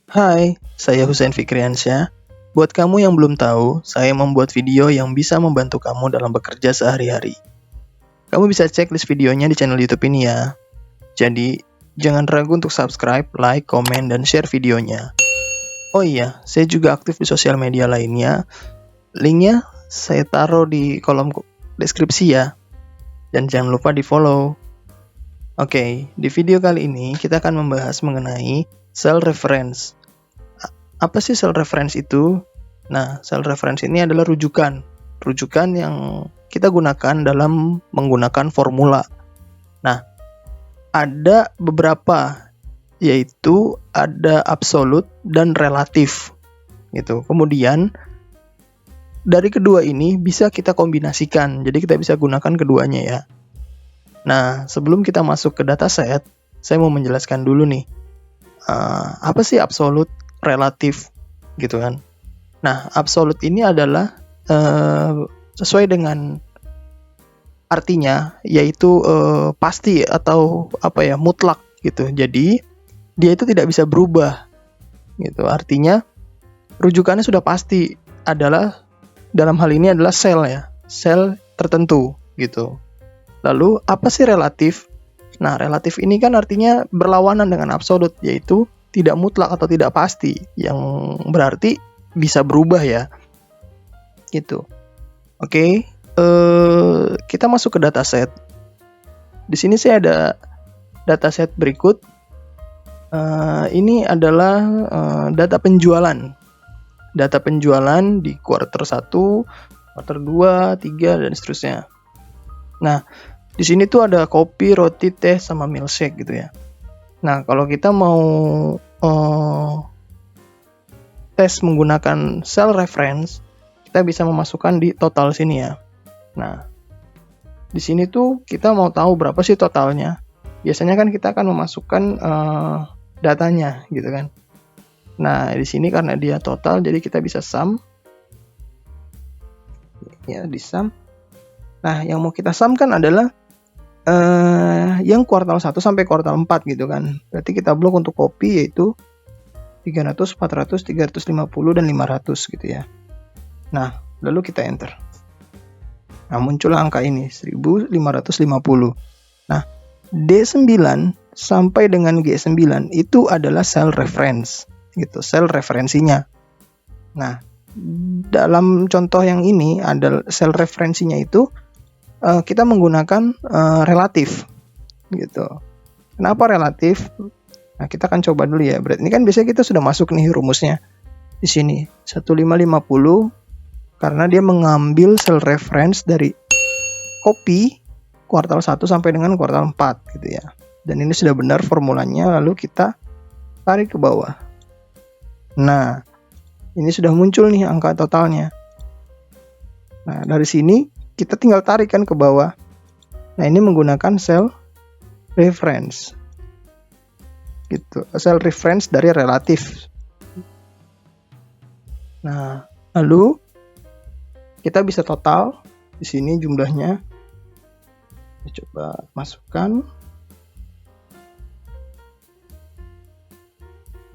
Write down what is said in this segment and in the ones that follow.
Hai, saya Husain Fikriansyah. Buat kamu yang belum tahu, saya membuat video yang bisa membantu kamu dalam bekerja sehari-hari. Kamu bisa cek list videonya di channel YouTube ini ya. Jadi, jangan ragu untuk subscribe, like, komen, dan share videonya. Oh iya, saya juga aktif di sosial media lainnya. Linknya saya taruh di kolom deskripsi ya. Dan jangan lupa di follow. Oke, di video kali ini kita akan membahas mengenai cell reference. Apa sih cell reference itu? Nah, cell reference ini adalah rujukan yang kita gunakan dalam menggunakan formula. Nah, ada beberapa, yaitu ada absolut dan relatif gitu. Kemudian dari kedua ini bisa kita kombinasikan, jadi kita bisa gunakan keduanya ya. Nah, sebelum kita masuk ke dataset, saya mau menjelaskan dulu nih, apa sih absolut, relatif, gitu kan. Nah, absolut ini adalah sesuai dengan artinya, yaitu pasti atau mutlak gitu. Jadi dia itu tidak bisa berubah gitu. Artinya rujukannya sudah pasti, adalah dalam hal ini adalah sel ya, sel tertentu gitu. Lalu apa sih relatif? Nah, relatif ini kan artinya berlawanan dengan absolut, yaitu tidak mutlak atau tidak pasti, yang berarti bisa berubah ya gitu. Oke, kita masuk ke dataset. Di sini saya ada dataset berikut. Ini adalah data penjualan di kuartal 1, kuartal 2, 3, dan seterusnya. Nah, di sini tuh ada kopi, roti, teh, sama milkshake gitu ya. Nah, kalau kita mau tes menggunakan cell reference, kita bisa memasukkan di total sini ya. Nah, di sini tuh kita mau tahu berapa sih totalnya. Biasanya kan kita akan memasukkan datanya gitu kan. Nah, di sini karena dia total, jadi kita bisa sum. Ya, di sum. Nah, yang mau kita sum kan adalah yang kuartal 1 sampai kuartal 4 gitu kan. Berarti kita blok untuk kopi yaitu 300, 400, 350, dan 500 gitu ya. Nah, lalu kita enter. Nah, muncul angka ini 1550. Nah, D9 sampai dengan G9 itu adalah cell reference gitu, cell referensinya. Nah, dalam contoh yang ini ada cell referensinya itu kita menggunakan relatif gitu. Kenapa relatif? Nah, kita akan coba dulu ya. Berarti ini kan biasanya kita sudah masuk nih rumusnya. Di sini 1550 karena dia mengambil cell reference dari kopi kuartal 1 sampai dengan kuartal 4 gitu ya. Dan ini sudah benar formulanya, lalu kita tarik ke bawah. Nah, ini sudah muncul nih angka totalnya. Nah, dari sini kita tinggal tarikan ke bawah. Nah, ini menggunakan cell reference gitu, cell reference dari relatif. Nah, lalu kita bisa total di sini jumlahnya. Kita coba masukkan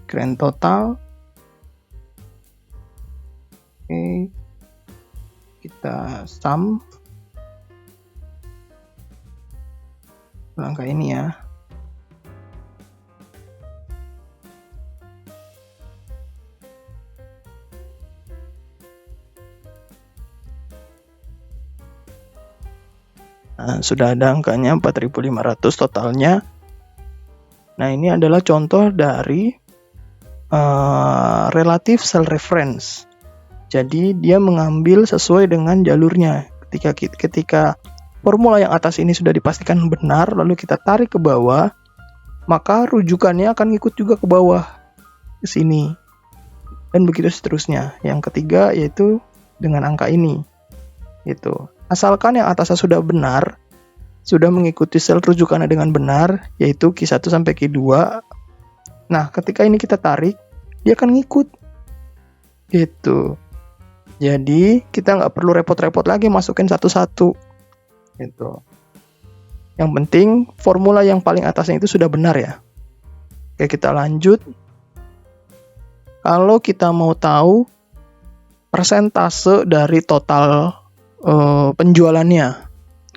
grand total. Oke, kita sum angka ini ya. Nah, sudah ada angkanya 4.500 totalnya. Nah, ini adalah contoh dari relative cell reference. Jadi dia mengambil sesuai dengan jalurnya. Ketika formula yang atas ini sudah dipastikan benar, lalu kita tarik ke bawah, maka rujukannya akan ikut juga ke bawah ke sini. Dan begitu seterusnya. Yang ketiga yaitu dengan angka ini. Gitu. Asalkan yang atasnya sudah benar, sudah mengikuti sel rujukannya dengan benar, yaitu Q1 sampai Q2. Nah, ketika ini kita tarik, dia akan ngikut. Gitu. Jadi, kita nggak perlu repot-repot lagi masukin satu-satu. Gitu. Yang penting, formula yang paling atasnya itu sudah benar ya. Oke, kita lanjut. kalau kita mau tahu persentase dari total penjualannya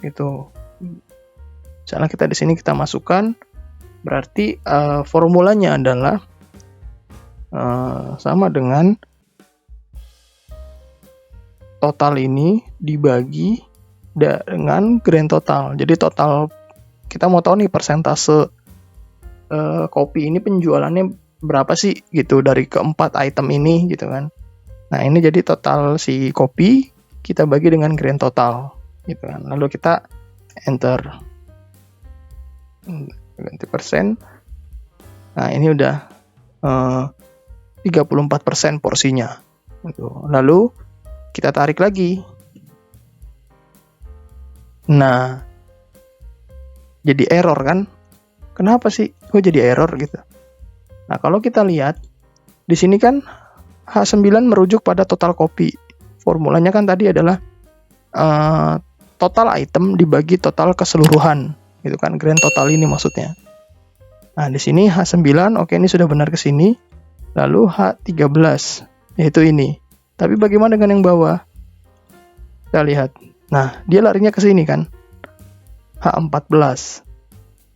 gitu. Misalnya kita di sini kita masukkan, berarti formulanya adalah sama dengan total ini dibagi dengan grand total. Jadi total, kita mau tahu nih persentase kopi ini penjualannya berapa sih gitu dari keempat item ini gitu kan. Nah ini jadi total si kopi kita bagi dengan grand total gitu kan. Lalu kita enter ganti persen. Nah ini udah 34% porsinya gitu. Lalu kita tarik lagi. Nah jadi error kan. Kenapa sih kok jadi error gitu? Nah, kalau kita lihat di sini kan H9 merujuk pada total kopi. Formulanya kan tadi adalah total item dibagi total keseluruhan, gitu kan, grand total ini maksudnya. Nah, di sini H9, oke ini sudah benar ke sini. Lalu H13, yaitu ini. Tapi bagaimana dengan yang bawah? Kita lihat. Nah, dia larinya ke sini kan. H14.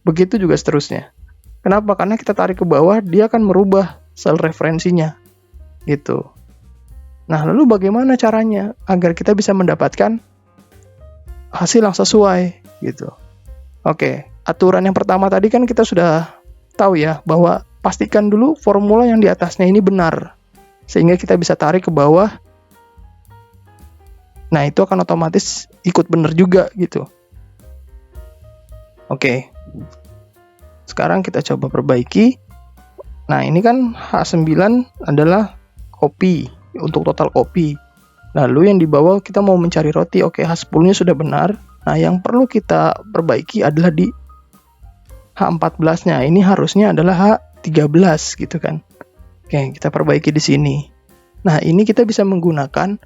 Begitu juga seterusnya. Kenapa? Karena kita tarik ke bawah, dia akan merubah sel referensinya. Gitu. Nah, lalu bagaimana caranya agar kita bisa mendapatkan hasil yang sesuai? Gitu. Oke, aturan yang pertama tadi kan kita sudah tahu ya, bahwa pastikan dulu formula yang di atasnya ini benar. Sehingga kita bisa tarik ke bawah. Nah, itu akan otomatis ikut benar juga gitu. Oke. Sekarang kita coba perbaiki. Nah, ini kan H9 adalah kopi, untuk total kopi. Lalu yang di bawah kita mau mencari roti. Oke, H10-nya sudah benar. Nah, yang perlu kita perbaiki adalah di H14-nya. Ini harusnya adalah H13 gitu kan. Oke, kita perbaiki di sini. Nah, ini kita bisa menggunakan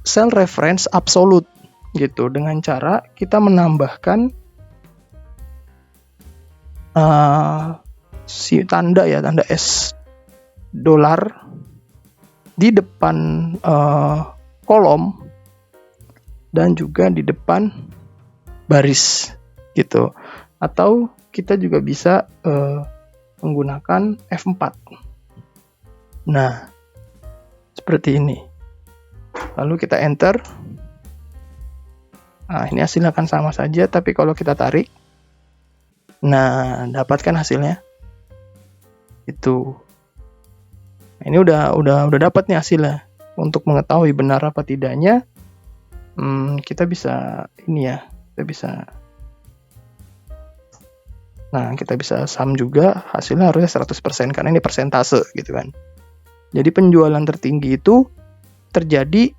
cell reference absolute gitu, dengan cara kita menambahkan si tanda S dolar di depan kolom dan juga di depan baris gitu. Atau kita juga bisa menggunakan F4. Nah, seperti ini. Lalu kita enter. Nah, ini hasilnya akan sama saja, tapi kalau kita tarik, nah, dapatkan hasilnya. Itu. Nah, ini udah dapat nih hasilnya. Untuk mengetahui benar apa tidaknya, kita bisa ini ya, kita bisa sum juga, hasilnya harusnya 100% karena ini persentase gitu kan. Jadi penjualan tertinggi itu terjadi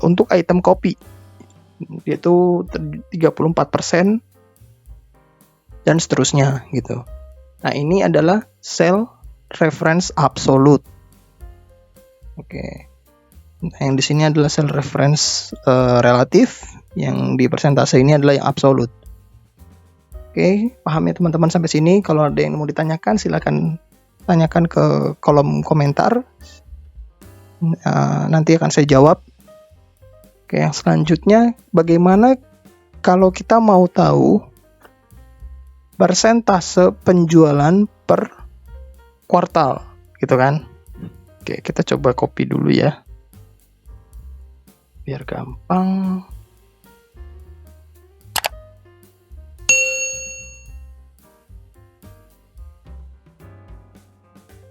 untuk item kopi, yaitu 34%. Dan seterusnya gitu. Nah, ini adalah cell reference absolute. Oke. Nah, yang di sini adalah cell reference relatif, yang di persentase ini adalah yang absolute. Oke, paham ya teman-teman sampai sini? Kalau ada yang mau ditanyakan, silakan tanyakan ke kolom komentar. Nanti akan saya jawab. Oke, yang selanjutnya, bagaimana kalau kita mau tahu persentase penjualan per kuartal gitu kan. Oke, kita coba copy dulu ya biar gampang.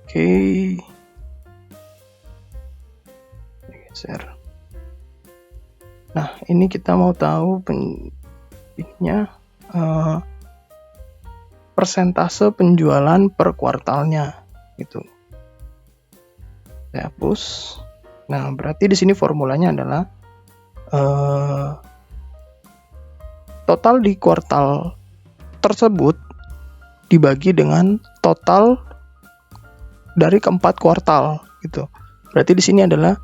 Oke, geser. Nah, ini kita mau tahu persentase penjualan per kuartalnya gitu. Saya hapus. Nah, berarti di sini formulanya adalah total di kuartal tersebut dibagi dengan total dari keempat kuartal gitu. Berarti di sini adalah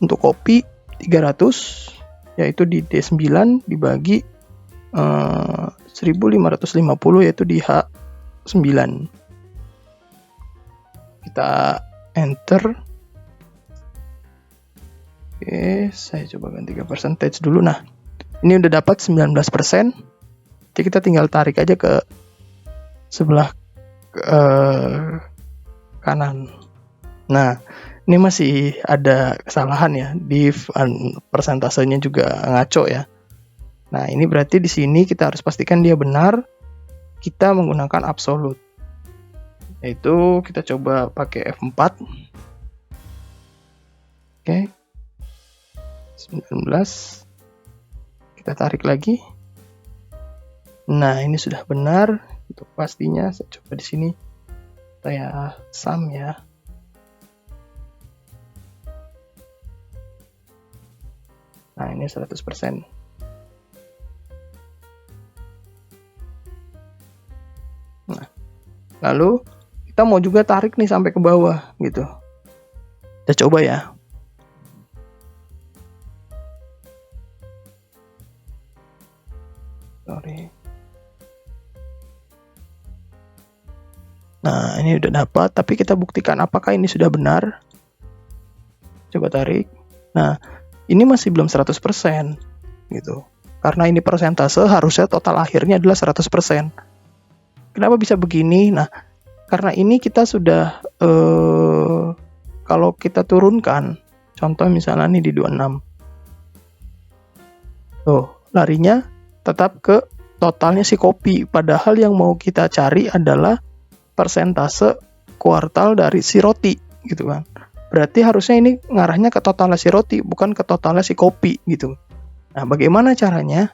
untuk kopi 300, yaitu di D9 dibagi 1550, yaitu di H9 gitu. Kita enter. Oke, saya coba ganti ke percentage dulu. Nah, ini udah dapat 19%. Jadi kita tinggal tarik aja ke sebelah kanan. Nah, ini masih ada kesalahan ya, di persentasenya juga ngaco ya. Nah, ini berarti di sini kita harus pastikan dia benar. Kita menggunakan absolute. Yaitu kita coba pakai F4. Oke. 19. Kita tarik lagi. Nah, ini sudah benar. Untuk pastinya saya coba di sini. Saya sum ya. Nah, ini 100%. Nah, lalu kita mau juga tarik nih sampai ke bawah gitu. Kita coba ya. Sorry. Nah, ini udah dapat, tapi kita buktikan apakah ini sudah benar. Coba tarik. Nah, ini masih belum 100% gitu. Karena ini persentase, harusnya total akhirnya adalah 100%. Kenapa bisa begini? Nah, karena ini kita sudah kalau kita turunkan, contoh misalnya nih di 26. Tuh, larinya tetap ke totalnya si kopi. Padahal yang mau kita cari adalah persentase kuartal dari si roti gitu kan. Berarti harusnya ini ngarahnya ke totalnya si roti, bukan ke totalnya si kopi gitu. Nah, bagaimana caranya?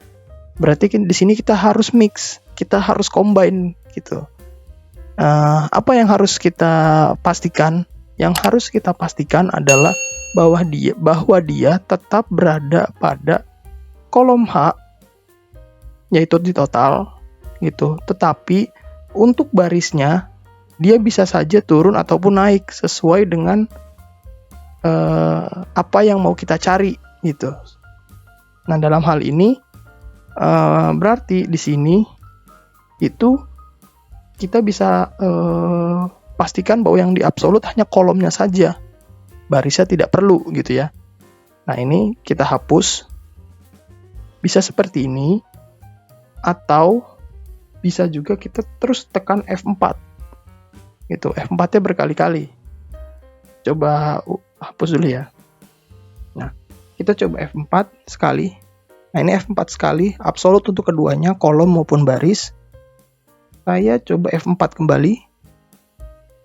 Berarti di sini kita harus mix, kita harus combine gitu. Apa yang harus kita pastikan? Yang harus kita pastikan adalah bahwa dia tetap berada pada kolom H, yaitu di total gitu. Tetapi untuk barisnya dia bisa saja turun ataupun naik sesuai dengan apa yang mau kita cari gitu. Nah, dalam hal ini berarti di sini itu kita bisa pastikan bahwa yang di absolut hanya kolomnya saja, barisnya tidak perlu gitu ya. Nah, ini kita hapus. Bisa seperti ini, atau bisa juga kita terus tekan F4 gitu. F4-nya berkali-kali. Coba hapus dulu ya. Nah, kita coba F4 sekali. Nah, ini F4 sekali, absolut untuk keduanya, kolom maupun baris. Saya coba F4 kembali.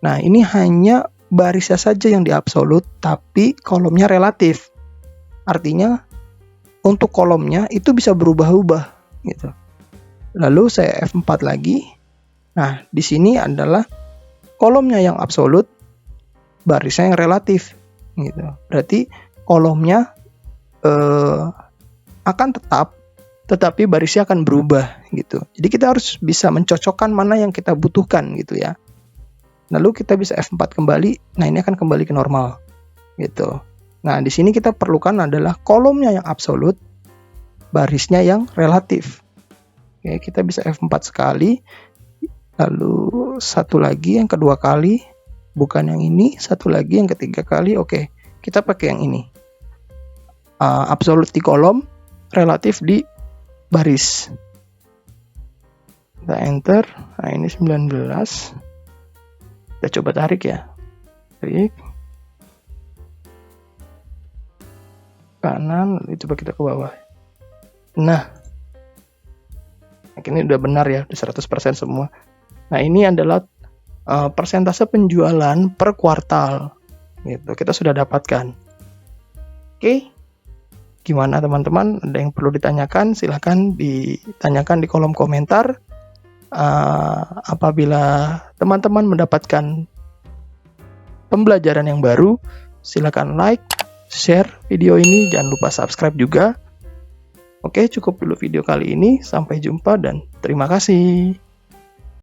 Nah, ini hanya barisnya saja yang di absolut, tapi kolomnya relatif. Artinya untuk kolomnya itu bisa berubah-ubah gitu. Lalu saya F4 lagi. Nah, di sini adalah kolomnya yang absolut, barisnya yang relatif gitu. Berarti kolomnya akan tetap, tetapi barisnya akan berubah gitu. Jadi kita harus bisa mencocokkan mana yang kita butuhkan gitu ya. Lalu kita bisa F4 kembali. Nah, ini akan kembali ke normal gitu. Nah, di sini kita perlukan adalah kolomnya yang absolut, barisnya yang relatif. Oke, kita bisa F4 sekali. Lalu satu lagi yang kedua kali, bukan yang ini, satu lagi yang ketiga kali. Oke, kita pakai yang ini. Absolut di kolom, relatif di baris. Kita enter. Nah, ini 19. Kita coba tarik ya. Tarik. Kanan, lalu coba kita ke bawah. Nah, ini udah benar ya, udah 100% semua. Nah, ini adalah persentase penjualan per kuartal gitu, kita sudah dapatkan. Oke, gimana teman-teman? Ada yang perlu ditanyakan? Silahkan ditanyakan di kolom komentar. Apabila teman-teman mendapatkan pembelajaran yang baru, silahkan like, share video ini, jangan lupa subscribe juga. Oke, cukup dulu video kali ini. Sampai jumpa dan terima kasih.